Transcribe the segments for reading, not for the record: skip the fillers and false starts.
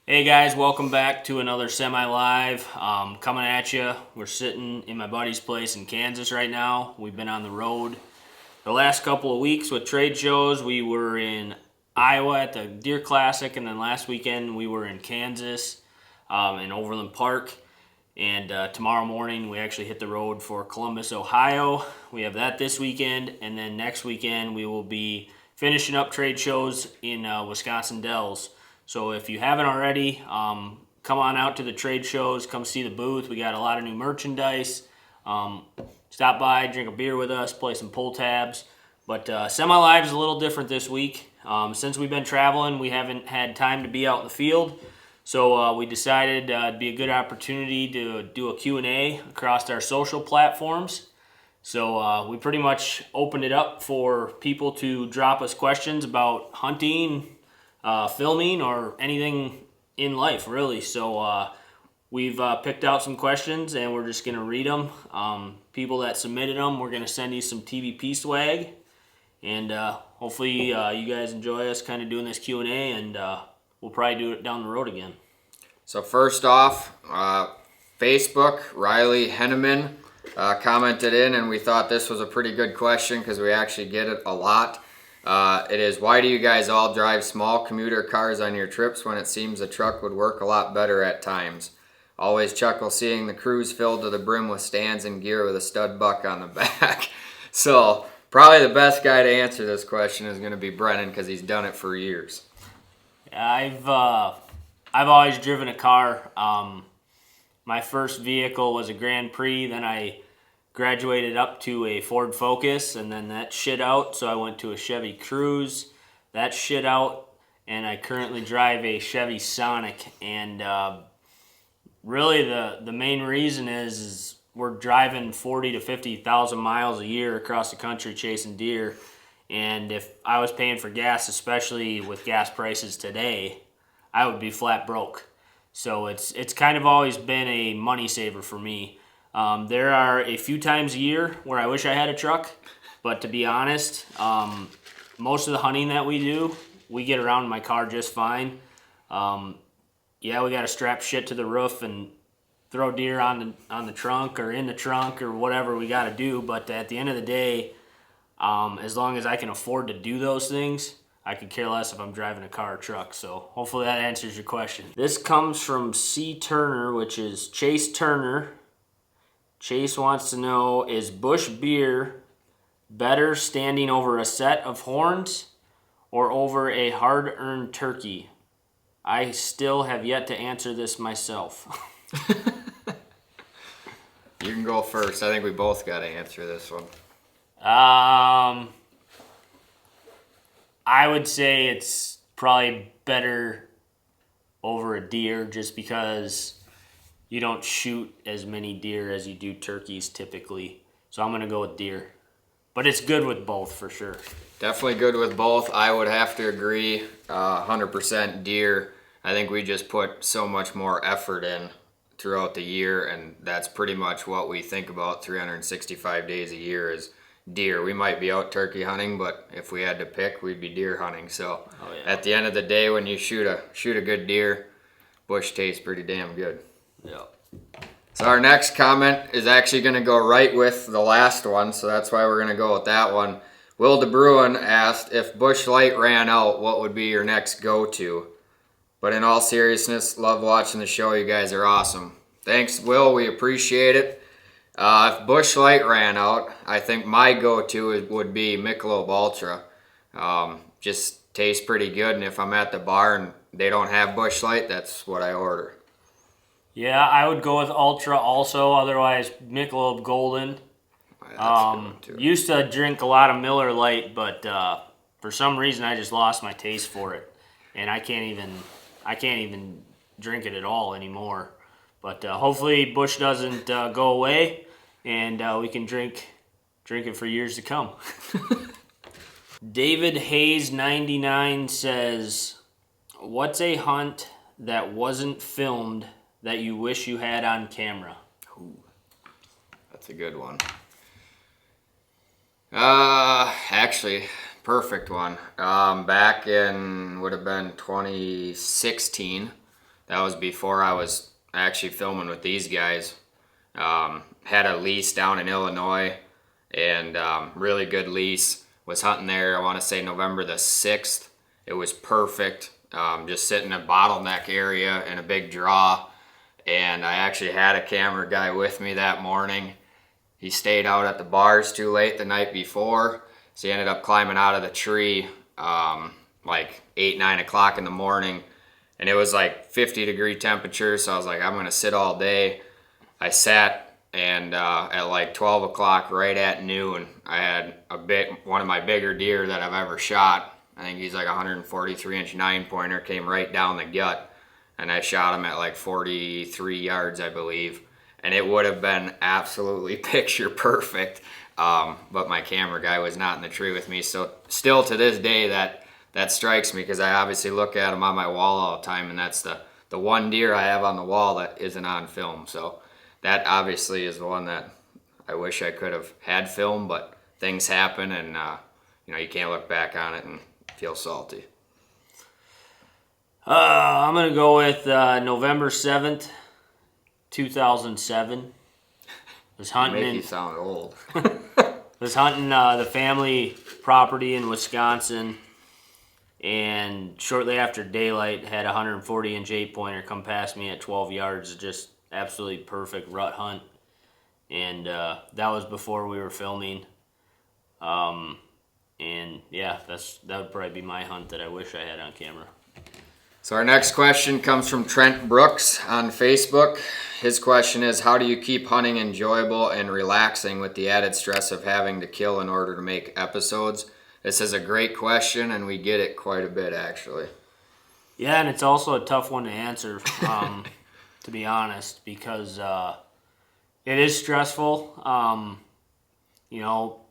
Hey guys, welcome back to another semi-live. Coming at you. We're sitting in my buddy's place in Kansas right now. We've been on the road the last couple of weeks with trade shows. We were in Iowa at the Deer Classic, and then last weekend we were in Kansas in Overland Park. And tomorrow morning we actually hit the road for Columbus, Ohio. We have that this weekend, and then next weekend we will be finishing up trade shows in Wisconsin Dells. So if you haven't already, come on out to the trade shows. Come see the booth. We got a lot of new merchandise. Stop by, drink a beer with us, play some pull tabs. But semi-live is a little different this week. Since we've been traveling, we haven't had time to be out in the field. So we decided it'd be a good opportunity to do a Q&A across our social platforms. So we pretty much opened it up for people to drop us questions about hunting, filming, or anything in life, really. So we've picked out some questions, and we're just going to read them. People that submitted them, we're going to send you some TVP swag. And hopefully you guys enjoy us kind of doing this Q&A, and we'll probably do it down the road again. So first off, Facebook, Riley Henneman commented in, and we thought this was a pretty good question because we actually get it a lot. It is, why do you guys all drive small commuter cars on your trips when it seems a truck would work a lot better at times? Always chuckle seeing the cruise filled to the brim with stands and gear with a stud buck on the back. So probably the best guy to answer this question is going to be Brennan because he's done it for years. I've always driven a car. My first vehicle was a Grand Prix. Then I graduated up to a Ford Focus, and then that shit out. So I went to a Chevy Cruze. That shit out, and I currently drive a Chevy Sonic. And really, the main reason is we're driving 40 to 50,000 miles a year across the country chasing deer. And if I was paying for gas, especially with gas prices today, I would be flat broke. So it's kind of always been a money saver for me. There are a few times a year where I wish I had a truck, but to be honest, most of the hunting that we do, we get around in my car just fine. Yeah, we got to strap shit to the roof and throw deer on the trunk or in the trunk or whatever we got to do. But at the end of the day, as long as I can afford to do those things, I could care less if I'm driving a car or truck. So hopefully that answers your question. This comes from C. Turner, which is Chase Turner. Chase wants to know, is Busch beer better standing over a set of horns or over a hard-earned turkey? I still have yet to answer this myself. You can go first. I think we both got to answer this one. I would say it's probably better over a deer just because you don't shoot as many deer as you do turkeys typically. So I'm going to go with deer. But it's good with both for sure. Definitely good with both. I would have to agree. 100% deer. I think we just put so much more effort in throughout the year, and that's pretty much what we think about 365 days a year is deer. We might be out turkey hunting, but if we had to pick, we'd be deer hunting. So At the end of the day, when you shoot a good deer, bush tastes pretty damn good. Yeah. So our next comment is actually going to go right with the last one, so that's why we're going to go with that one. Will DeBruin asked, if Busch Light ran out, what would be your next go-to? But in all seriousness, love watching the show. You guys are awesome. Thanks, Will. We appreciate it. If Busch Light ran out, I think my go-to would be Michelob Ultra. Just tastes pretty good, and if I'm at the bar and they don't have Busch Light, that's what I order. Yeah, I would go with Ultra also, otherwise Michelob Golden. Used to drink a lot of Miller Lite, but for some reason I just lost my taste for it, and I can't even drink it at all anymore. But hopefully Busch doesn't go away, and we can drink it for years to come. David Hayes 99 says, "What's a hunt that wasn't filmed that you wish you had on camera?" Ooh, that's a good one. Actually, perfect one. Back in, would have been 2016, That was before I was actually filming with these guys. Had a lease down in Illinois, and really good lease. Was hunting there, I want to say November the 6th. It was perfect. Just sitting in a bottleneck area in a big draw. And I actually had a camera guy with me that morning. He stayed out at the bars too late the night before, so he ended up climbing out of the tree like 8, 9 o'clock in the morning. And it was like 50-degree temperature, so I was like, I'm going to sit all day. I sat, and at like 12 o'clock, right at noon, I had one of my bigger deer that I've ever shot. I think he's like a 143-inch 9-pointer, came right down the gut. And I shot him at like 43 yards, I believe. And it would have been absolutely picture perfect. But my camera guy was not in the tree with me. So still to this day, that strikes me, because I obviously look at him on my wall all the time. And that's the one deer I have on the wall that isn't on film. So that obviously is the one that I wish I could have had film. But things happen, and you can't look back on it and feel salty. I'm going to go with November 7th, 2007. Was hunting Make you sound old. was hunting the family property in Wisconsin, and shortly after daylight had a 140-inch 8-pointer come past me at 12 yards. Just absolutely perfect rut hunt. And that was before we were filming. And yeah, that would probably be my hunt that I wish I had on camera. So our next question comes from Trent Brooks on Facebook. His question is, how do you keep hunting enjoyable and relaxing with the added stress of having to kill in order to make episodes? This is a great question, and we get it quite a bit, actually. Yeah, and it's also a tough one to answer, to be honest, because it is stressful.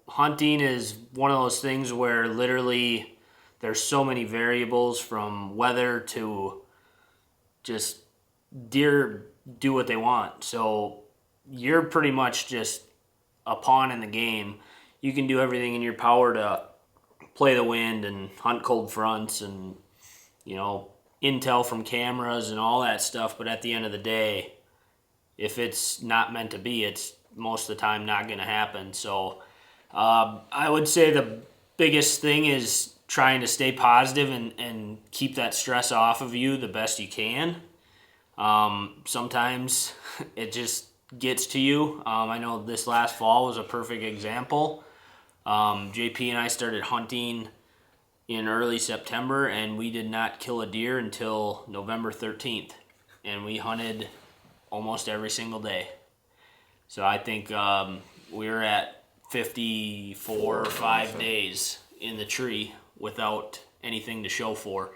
Hunting is one of those things where literally there's so many variables, from weather to just deer do what they want. So you're pretty much just a pawn in the game. You can do everything in your power to play the wind and hunt cold fronts and, intel from cameras and all that stuff. But at the end of the day, if it's not meant to be, it's most of the time not going to happen. So I would say the biggest thing is trying to stay positive and keep that stress off of you the best you can. Sometimes it just gets to you. I know this last fall was a perfect example. JP and I started hunting in early September, and we did not kill a deer until November 13th. And we hunted almost every single day. So I think we were at 54 or 5 days in the tree without anything to show for.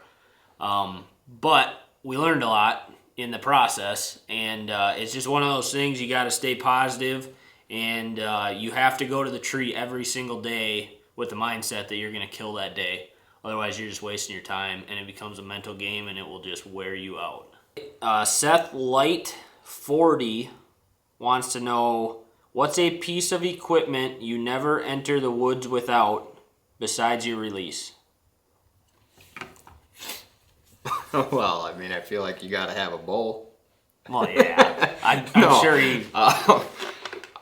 But we learned a lot in the process, and it's just one of those things. You got to stay positive, and you have to go to the tree every single day with the mindset that you're going to kill that day. Otherwise, you're just wasting your time, and it becomes a mental game, and it will just wear you out. Seth Light 40 wants to know, what's a piece of equipment you never enter the woods without besides your release? Well, I feel like you got to have a bowl. Well, yeah. I'm sure you...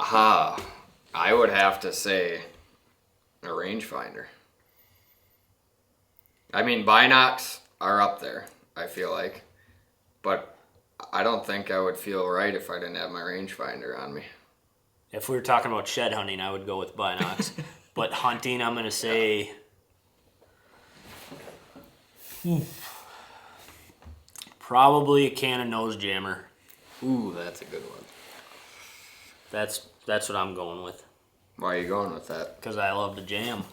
I would have to say a rangefinder. Binocs are up there, I feel like. But I don't think I would feel right if I didn't have my rangefinder on me. If we were talking about shed hunting, I would go with binocs. But hunting, I'm going to say... probably a can of nose jammer. Ooh, that's a good one. That's what I'm going with. Why are you going with that? Because I love to jam.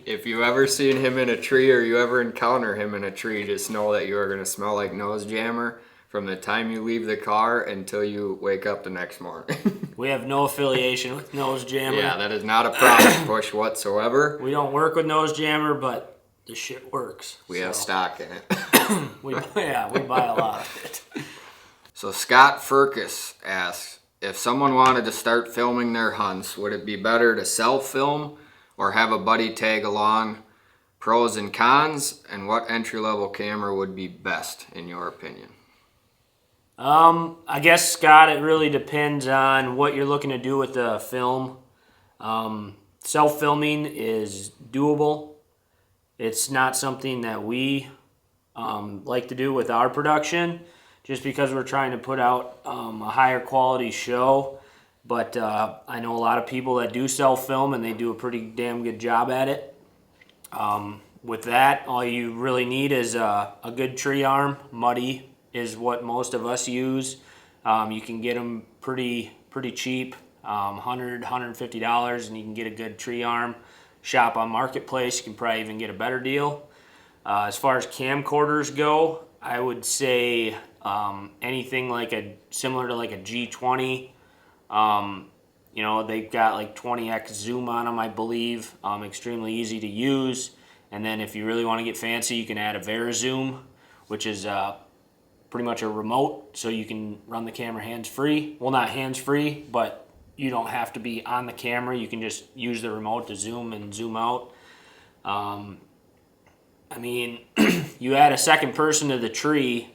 If you ever seen him in a tree, or you ever encounter him in a tree, just know that you are going to smell like nose jammer from the time you leave the car until you wake up the next morning. We have no affiliation with Nose Jammer. Yeah, that is not a product push whatsoever. We don't work with Nose Jammer, but the shit works. We have stock in it. we buy a lot of it. So Scott Furcus asks, if someone wanted to start filming their hunts, would it be better to self-film or have a buddy tag along, pros and cons, and what entry-level camera would be best in your opinion? I guess, Scott, it really depends on what you're looking to do with the film. Self-filming is doable. It's not something that we like to do with our production, just because we're trying to put out a higher quality show. But I know a lot of people that do self-film, and they do a pretty damn good job at it. With that, all you really need is a good tree arm. Muddy is what most of us use. You can get them pretty cheap, $100, $150, and you can get a good tree arm. Shop on Marketplace, you can probably even get a better deal. As far as camcorders go, I would say anything similar to like a G20. They've got like 20x zoom on them, I believe. Extremely easy to use. And then if you really want to get fancy, you can add a VariZoom, which is pretty much a remote, so you can run the camera hands-free. Well, not hands-free, but you don't have to be on the camera. You can just use the remote to zoom and zoom out. You add a second person to the tree,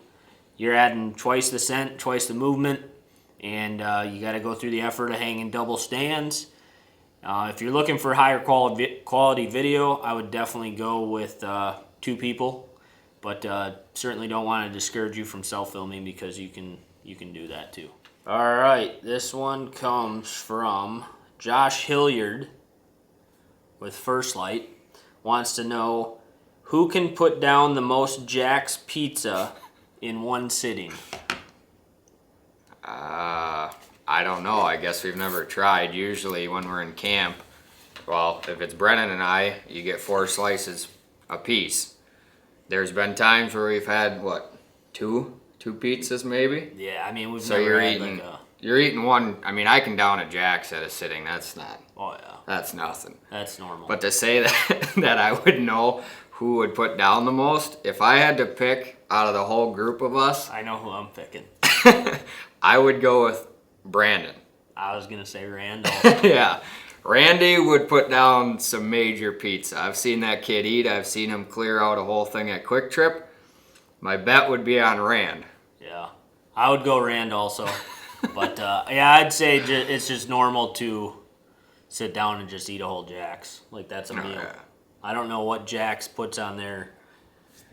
you're adding twice the scent, twice the movement, and you got to go through the effort of hanging double stands. If you're looking for higher quality video, I would definitely go with 2 people. But certainly don't want to discourage you from self-filming, because you can do that too. All right, this one comes from Josh Hilliard with First Light. Wants to know, who can put down the most Jack's Pizza in one sitting? I don't know. I guess we've never tried. Usually when we're in camp, well, if it's Brennan and I, you get 4 slices a piece. There's been times where we've had, two pizzas maybe? Yeah, we've so never you're had eating, you're eating one. I can down a Jack's at a sitting. That's not. Oh yeah. That's nothing. That's normal. But to say that I would know who would put down the most, if I had to pick out of the whole group of us, I know who I'm picking. I would go with Brandon. I was gonna say Randall. Yeah. Randy would put down some major pizza. I've seen that kid eat. I've seen him clear out a whole thing at Quick Trip. My bet would be on Rand. Yeah, I would go Rand also. But I'd say it's just normal to sit down and just eat a whole Jack's. Like, that's a meal. Yeah. I don't know what Jack's puts on their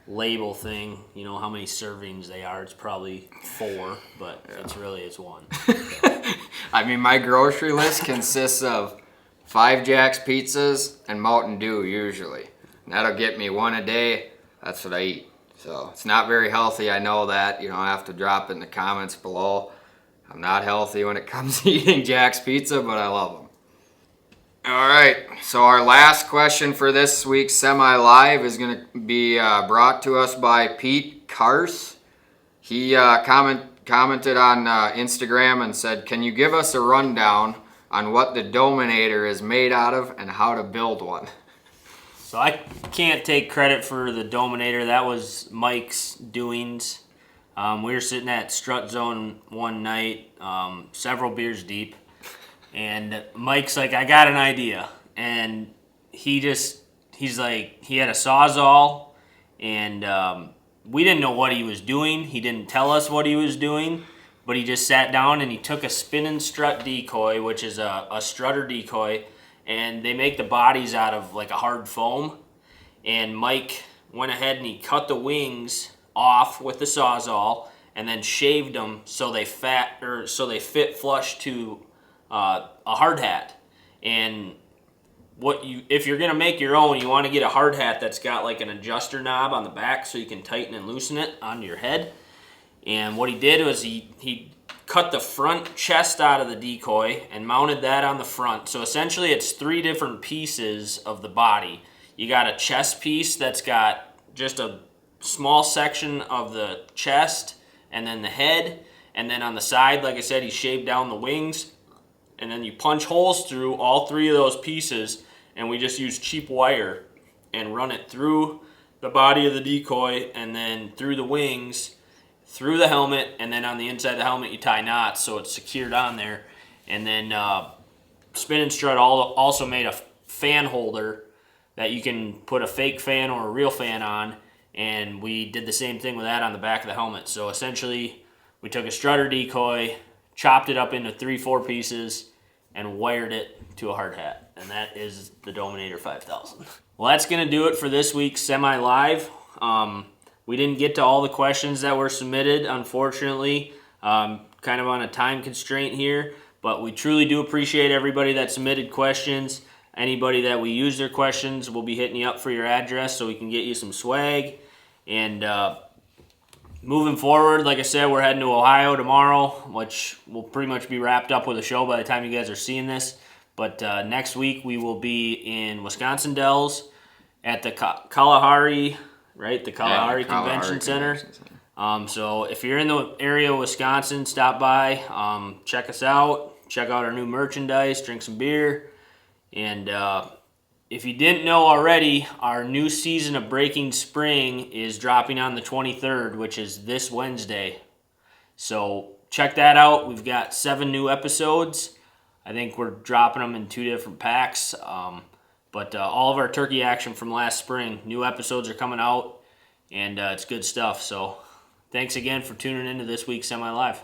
label thing. You know how many servings they are. It's probably 4, but it's 1. So. My grocery list consists of 5 Jack's pizzas and Mountain Dew usually. And that'll get me 1 a day. That's what I eat. So it's not very healthy. I know that. I have to drop it in the comments below. I'm not healthy when it comes to eating Jack's pizza, but I love them. All right. So our last question for this week's semi-live is going to be brought to us by Pete Kars. He commented on Instagram and said, "Can you give us a rundown on what the Dominator is made out of and how to build one?" So I can't take credit for the Dominator. That was Mike's doings. We were sitting at Strut Zone one night, several beers deep, and Mike's like, "I got an idea." And he's like, he had a Sawzall, and we didn't know what he was doing. He didn't tell us what he was doing. But he just sat down and he took a spin and strut decoy, which is a strutter decoy, and they make the bodies out of like a hard foam. And Mike went ahead and he cut the wings off with the Sawzall and then shaved them so they fit flush to a hard hat. And if you're gonna make your own, you want to get a hard hat that's got like an adjuster knob on the back so you can tighten and loosen it onto your head. And what he did was he cut the front chest out of the decoy and mounted that on the front. So essentially it's 3 different pieces of the body. You got a chest piece that's got just a small section of the chest and then the head. And then on the side, like I said, he shaved down the wings. And then you punch holes through all 3 of those pieces. And we just use cheap wire and run it through the body of the decoy and then through the wings, through the helmet, and then on the inside of the helmet you tie knots so it's secured on there. And then Spin and Strut also made a fan holder that you can put a fake fan or a real fan on, and we did the same thing with that on the back of the helmet. So essentially, we took a strutter decoy, chopped it up into 3-4 pieces, and wired it to a hard hat. And that is the Dominator 5000. Well, that's going to do it for this week's semi-live. We didn't get to all the questions that were submitted, unfortunately. Kind of on a time constraint here. But we truly do appreciate everybody that submitted questions. Anybody that we use their questions, we'll be hitting you up for your address so we can get you some swag. And moving forward, like I said, we're heading to Ohio tomorrow, which will pretty much be wrapped up with a show by the time you guys are seeing this. But next week we will be in Wisconsin Dells at the Kalahari, right? The Kalahari Convention Center. So if you're in the area of Wisconsin, stop by, check us out, check out our new merchandise, drink some beer. And if you didn't know already, our new season of Breaking Spring is dropping on the 23rd, which is this Wednesday. So check that out. We've got 7 new episodes. I think we're dropping them in 2 different packs. But all of our turkey action from last spring, new episodes are coming out, and it's good stuff. So thanks again for tuning into this week's Semi Live.